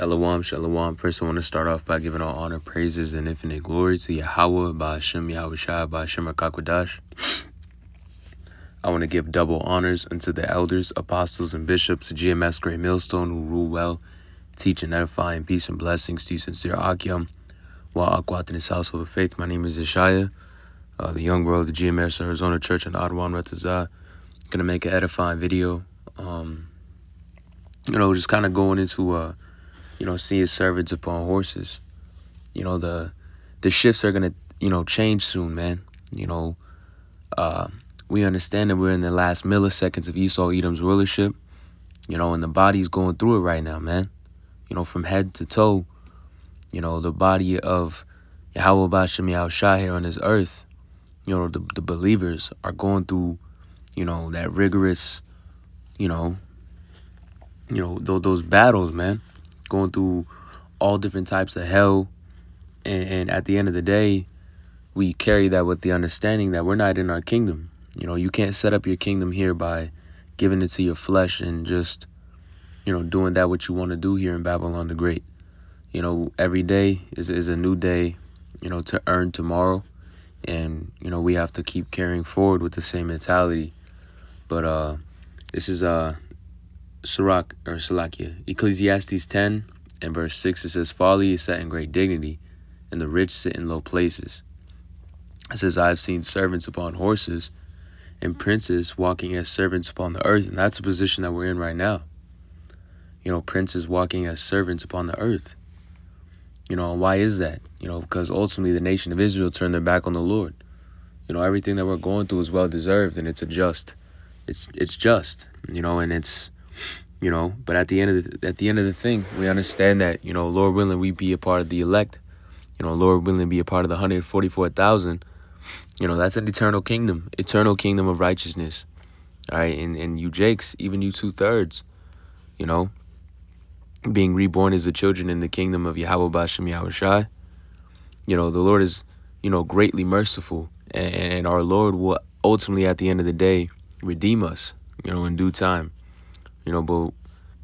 Shalom, shalom. First, I want to start off by giving all honor, praises, and infinite glory to Yahweh, Ba'ashem Yahushua, Ba'ashem HaKakwadash. I want to give double honors unto the elders, apostles, and bishops, GMS Great Millstone, who rule well, teach and edify, and peace and blessings to you, sincere Akim. While Akwat in his household of faith, my name is Ishaya, the young bro of the GMS Arizona Church in Ottawa, Retazah. Going to make an edifying video. Just kind of going into see his servants upon horses. The shifts are gonna, change soon, man. We understand that we're in the last milliseconds of Esau Edom's rulership, and the body's going through it right now, man. From head to toe, the body of Yahweh Ba'ashem Yahushua here on this earth, the believers are going through, that rigorous, those battles, man. Going through all different types of hell, and at the end of the day, we carry that with the understanding that we're not in our kingdom. You can't set up your kingdom here by giving it to your flesh and just, doing that what you want to do here in Babylon the Great. Every day is a new day, to earn tomorrow, and we have to keep carrying forward with the same mentality. But this is Salakia. Ecclesiastes 10 and verse 6, it says, "Folly is set in great dignity, and the rich sit in low places." It says, "I have seen servants upon horses and princes walking as servants upon the earth." And that's the position that we're in right now. Princes walking as servants upon the earth. And why is that? Because ultimately the nation of Israel turned their back on the Lord. Everything that we're going through is well deserved, and it's just, and it's, but at the end of the thing, we understand that, Lord willing, we be a part of the elect. Lord willing, be a part of the 144,000. That's an eternal kingdom of righteousness. All right, and you Jakes, even you 2/3, being reborn as the children in the kingdom of Yahweh Ba'ashem Yahushua. The Lord is, greatly merciful, and our Lord will ultimately, at the end of the day, redeem us, in due time. But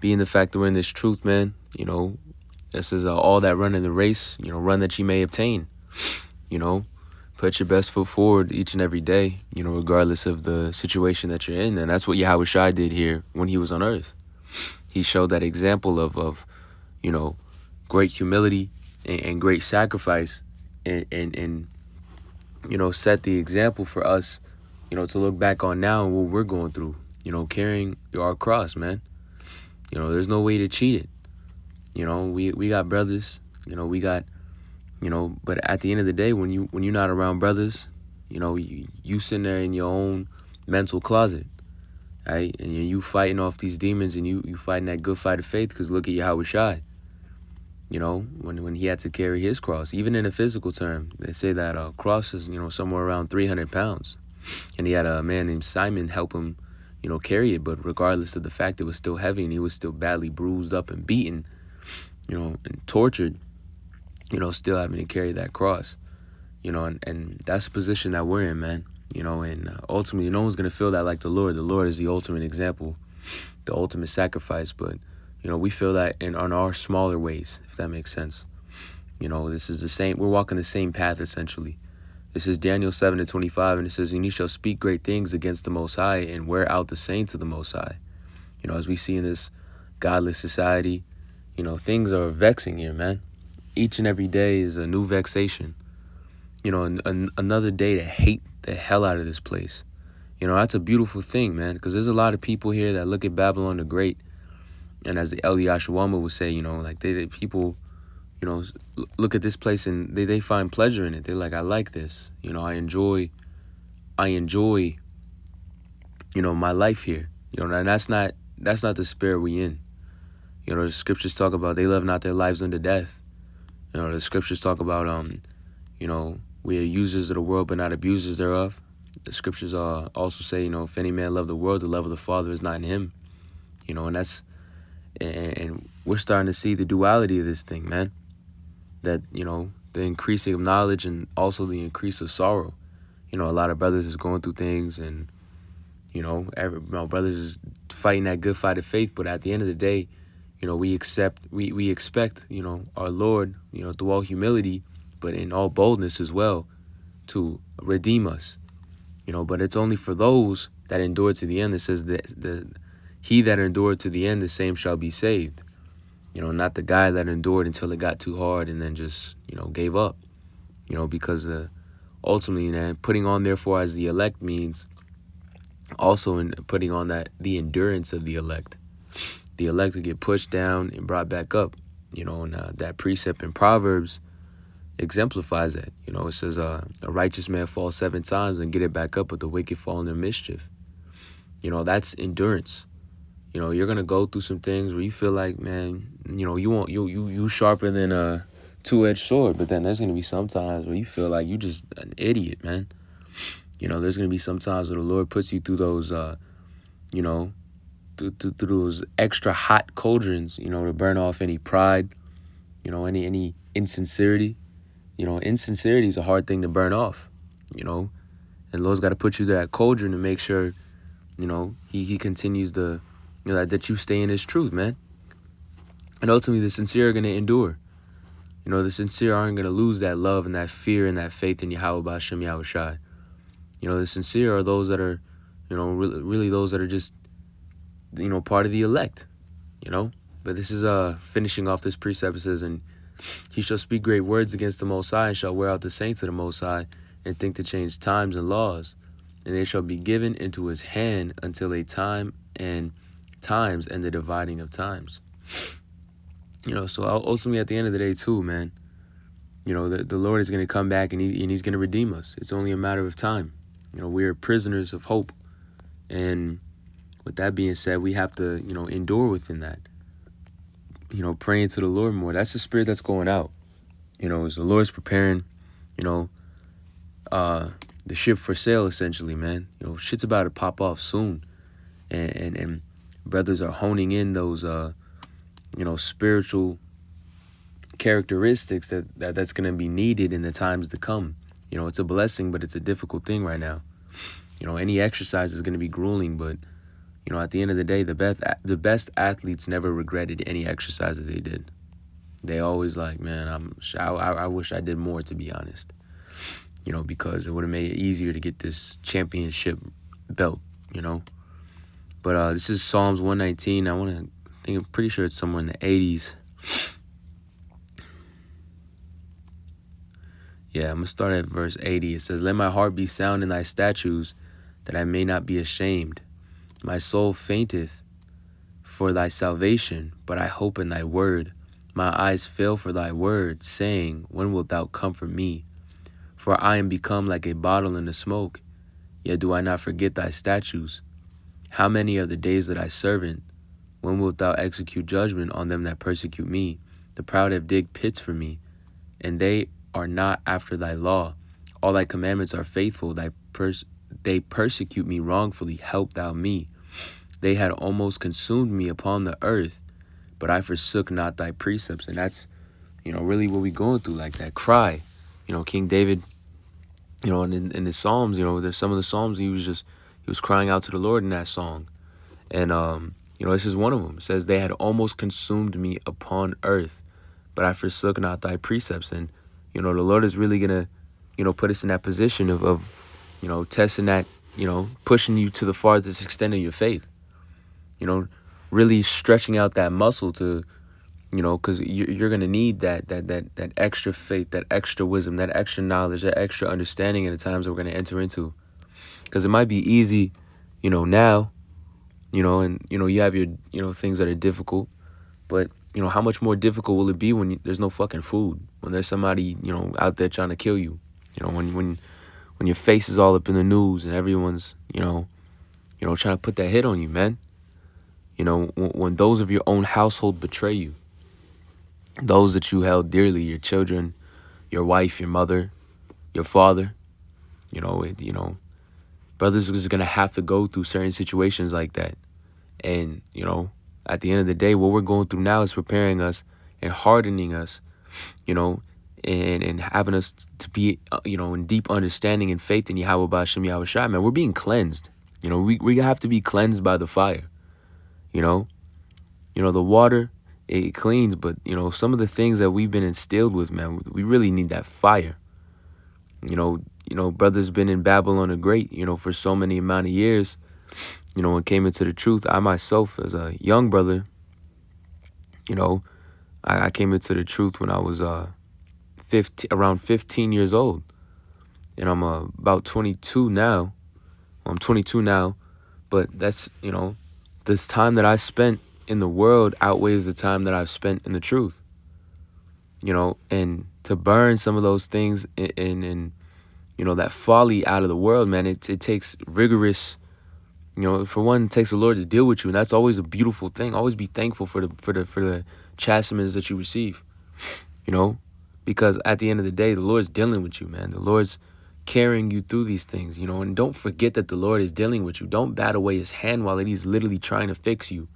being the fact that we're in this truth, man, this is all that run in the race, run that you may obtain. Put your best foot forward each and every day, regardless of the situation that you're in. And that's what Yahushua did here when he was on earth. He showed that example of great humility and great sacrifice, and set the example for us, to look back on now and what we're going through, carrying our cross, man. There's no way to cheat it. We got brothers, we got, but at the end of the day, when you're not around brothers, you sitting there in your own mental closet, right? And you fighting off these demons, and you fighting that good fight of faith, because look at Yahushua, when he had to carry his cross, even in a physical term, they say that a cross is, somewhere around 300 pounds. And he had a man named Simon help him, carry it. But regardless of the fact it was still heavy, and he was still badly bruised up and beaten, and tortured, still having to carry that cross, and that's the position that we're in, man. And ultimately, no one's going to feel that like the Lord. The Lord is the ultimate example, the ultimate sacrifice. But, we feel that on our smaller ways, if that makes sense. This is the same. We're walking the same path, essentially. This is Daniel 7:25, and it says, "And you shall speak great things against the Most High, and wear out the saints of the Most High." As we see in this godless society, things are vexing here, man. Each and every day is a new vexation. Another day to hate the hell out of this place. That's a beautiful thing, man, because there's a lot of people here that look at Babylon the Great, and as the Eliashawama would say, people, look at this place and they find pleasure in it. They're like, I like this. I enjoy, my life here. And that's not the spirit we in. The scriptures talk about they love not their lives unto death. The scriptures talk about, we are users of the world but not abusers thereof. The scriptures also say, if any man love the world, the love of the Father is not in him. And we're starting to see the duality of this thing, man. That, the increasing of knowledge and also the increase of sorrow. A lot of brothers is going through things, and, my brothers is fighting that good fight of faith. But at the end of the day, we expect, our Lord, through all humility, but in all boldness as well, to redeem us. But it's only for those that endure to the end. It says that he that endured to the end, the same shall be saved. Not the guy that endured until it got too hard and then just, gave up. Because ultimately, man, putting on therefore as the elect means also in putting on the endurance of the elect. The elect will get pushed down and brought back up. And that precept in Proverbs exemplifies that. It says a righteous man falls 7 times and get it back up, but the wicked fall in their mischief. That's endurance. You're gonna go through some things where you feel like, man, you sharper than a 2-edged sword, but then there's gonna be some times where you feel like you just an idiot, man. There's gonna be some times where the Lord puts you through those, through those extra hot cauldrons, to burn off any pride, any insincerity. Insincerity is a hard thing to burn off, and the Lord's got to put you to that cauldron to make sure, he continues to, that you stay in his truth, man. And ultimately, the sincere are going to endure. The sincere aren't going to lose that love and that fear and that faith in Yahweh B'Ashem Yahushai. The sincere are those that are, really those that are just, part of the elect, But this is finishing off this precept. It says, and he shall speak great words against the Most High, and shall wear out the saints of the Most High, and think to change times and laws. And they shall be given into his hand until a time and times and the dividing of times. So ultimately at the end of the day too, man, the Lord is going to come back and he's going to redeem us. It's only a matter of time. We're prisoners of hope. And with that being said, we have to, endure within that. Praying to the Lord more. That's the spirit that's going out. As the Lord's preparing, the ship for sail, essentially, man. Shit's about to pop off soon. And brothers are honing in those, spiritual characteristics that's going to be needed in the times to come. It's a blessing, but it's a difficult thing right now. Any exercise is going to be grueling, but at the end of the day, the best athletes never regretted any exercise that they did. They always like, man, I wish I did more, to be honest. Because it would have made it easier to get this championship belt, But this is Psalms 119. I'm pretty sure it's somewhere in the 80s. Yeah, I'm going to start at verse 80. It says, let my heart be sound in thy statutes, that I may not be ashamed. My soul fainteth for thy salvation, but I hope in thy word. My eyes fail for thy word, saying, when wilt thou comfort me? For I am become like a bottle in the smoke, yet do I not forget thy statutes. How many are the days of thy servant? When wilt thou execute judgment on them that persecute me? The proud have digged pits for me, and they are not after thy law. All thy commandments are faithful. They persecute me wrongfully. Help thou me. They had almost consumed me upon the earth, but I forsook not thy precepts. And that's, really what we're going through, like that cry. King David, in the Psalms, there's some of the Psalms he was crying out to the Lord in that song. And, this is one of them. It says, they had almost consumed me upon earth, but I forsook not thy precepts. And, the Lord is really going to, put us in that position of testing that, pushing you to the farthest extent of your faith. Really stretching out that muscle to, because you're going to need that extra faith, that extra wisdom, that extra knowledge, that extra understanding in the times that we're going to enter into. Because it might be easy, now, and, you have your, things that are difficult. But, how much more difficult will it be when there's no fucking food? When there's somebody, out there trying to kill you? When your face is all up in the news and everyone's, trying to put that hit on you, man. When those of your own household betray you. Those that you held dearly, your children, your wife, your mother, your father. Brothers is going to have to go through certain situations like that. And, at the end of the day, what we're going through now is preparing us and hardening us, and having us to be, in deep understanding and faith in Yahweh B'Ashem Yahushai, man. We're being cleansed. We have to be cleansed by the fire. The water it cleans. But, some of the things that we've been instilled with, man, we really need that fire. Brothers been in Babylon the Great, for so many amount of years, and came into the truth. I myself, as a young brother, I came into the truth when I was around 15 years old. And I'm about 22 now. Well, I'm 22 now, but that's, this time that I spent in the world outweighs the time that I've spent in the truth. And to burn some of those things in that folly out of the world, man, it takes rigorous, for one, it takes the Lord to deal with you. And that's always a beautiful thing. Always be thankful for the chastisements that you receive, because at the end of the day, the Lord's dealing with you, man. The Lord's carrying you through these things, and don't forget that the Lord is dealing with you. Don't bat away his hand while he's literally trying to fix you,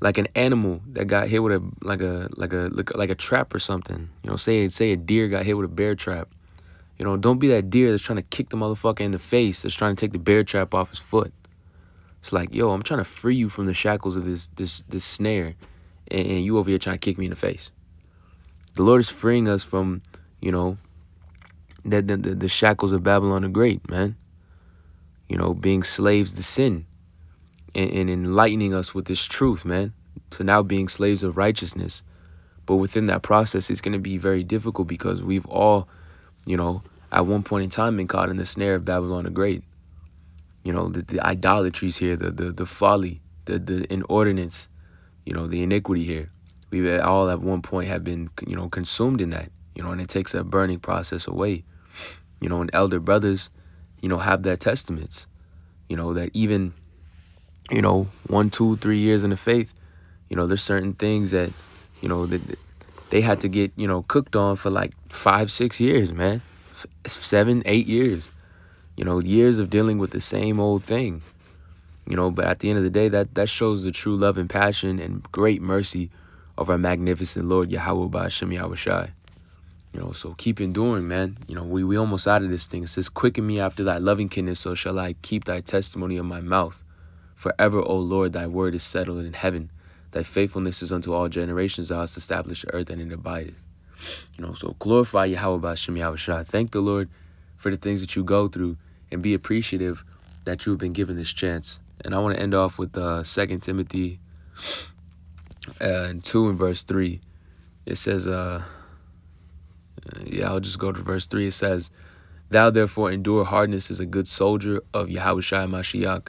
like an animal that got hit with a trap or something. Say a deer got hit with a bear trap. Don't be that deer that's trying to kick the motherfucker in the face, that's trying to take the bear trap off his foot. It's like, yo, I'm trying to free you from the shackles of this snare, and you over here trying to kick me in the face. The Lord is freeing us from, the shackles of Babylon the Great, man. Being slaves to sin, and enlightening us with this truth, man, to now being slaves of righteousness. But within that process, it's going to be very difficult because we've all, at one point in time been caught in the snare of Babylon the Great. The idolatries here, the folly, the inordinance, the iniquity here. We all at one point have been, consumed in that, and it takes a burning process away. And elder brothers, have their testaments, that even, 1, 2, 3 years in the faith, there's certain things that, that they had to get, cooked on for like 5, 6 years, man, 7, 8 years, years of dealing with the same old thing, but at the end of the day, that shows the true love and passion and great mercy of our magnificent Lord, Yahweh Ba'Shem Yahushai. So keep enduring, man. We almost out of this thing. It says, quicken me after thy loving kindness, so shall I keep thy testimony in my mouth. Forever, O Lord, thy word is settled in heaven. Thy faithfulness is unto all generations. Thou hast established the earth, and it abideth. So glorify Yahweh Ba'Shem Yahushai. Thank the Lord for the things that you go through, and be appreciative that you've been given this chance. And I want to end off with 2 Timothy 2 and verse 3. It says, I'll just go to verse 3. It says, thou therefore endure hardness as a good soldier of Yahushua Mashiach.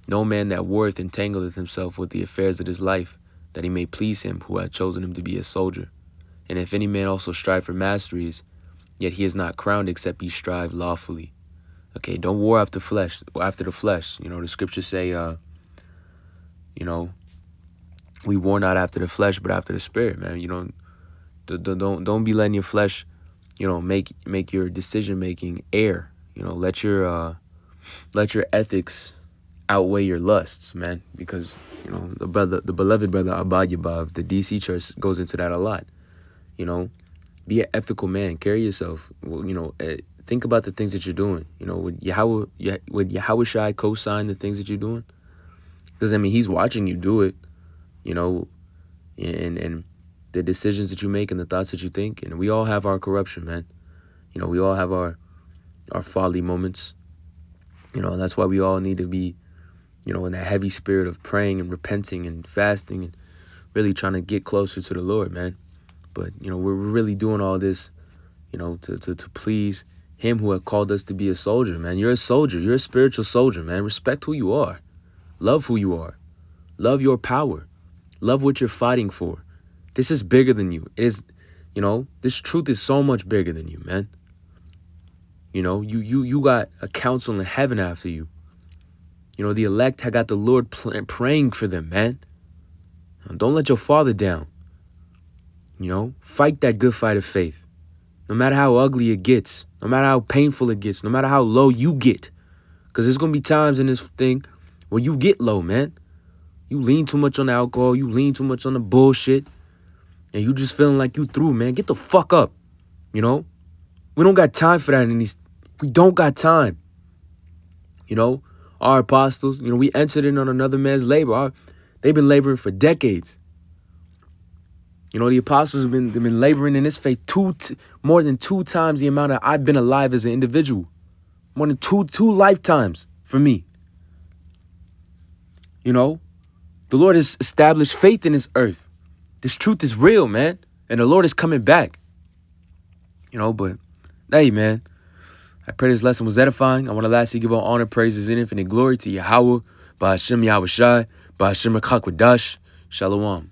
No man that warreth entangleth himself with the affairs of his life, that he may please him who hath chosen him to be a soldier. And if any man also strive for masteries, yet he is not crowned except he strive lawfully. Okay, don't war after the flesh. The scriptures say, we war not after the flesh, but after the spirit, man. Don't be letting your flesh, make your decision making err. Let your ethics outweigh your lusts, man. Because the beloved brother Abba Yabab, the DC church, goes into that a lot. Be an ethical man. Carry yourself. Think about the things that you're doing. Would Yahushai co-sign the things that you're doing? Because he's watching you do it. And the decisions that you make and the thoughts that you think. And we all have our corruption, man. We all have our folly moments. And that's why we all need to be, in that heavy spirit of praying and repenting and fasting and really trying to get closer to the Lord, man. But, we're really doing all this, to please him who had called us to be a soldier, man. You're a soldier. You're a spiritual soldier, man. Respect who you are. Love who you are. Love your power. Love what you're fighting for. This is bigger than you. It is, this truth is so much bigger than you, man. You got a counsel in heaven after you. The elect had got the Lord praying for them, man. Don't let your father down. Fight that good fight of faith. No matter how ugly it gets, no matter how painful it gets, no matter how low you get. Because there's going to be times in this thing where you get low, man. You lean too much on the alcohol. You lean too much on the bullshit. And you just feeling like you through, man. Get the fuck up. We don't got time for that. We don't got time. Our apostles, we entered in on another man's labor. They've been laboring for decades. You know, the apostles have been laboring in this faith more than 2 times the amount I've been alive as an individual. More than two lifetimes for me. You know, the Lord has established faith in this earth. This truth is real, man. And the Lord is coming back. You know, but hey, man, I pray this lesson was edifying. I want to lastly give all honor, praises, and infinite glory to Yahweh, Ba'ashem Yahushai, Ba'ashem Chak Wadash. Shalom.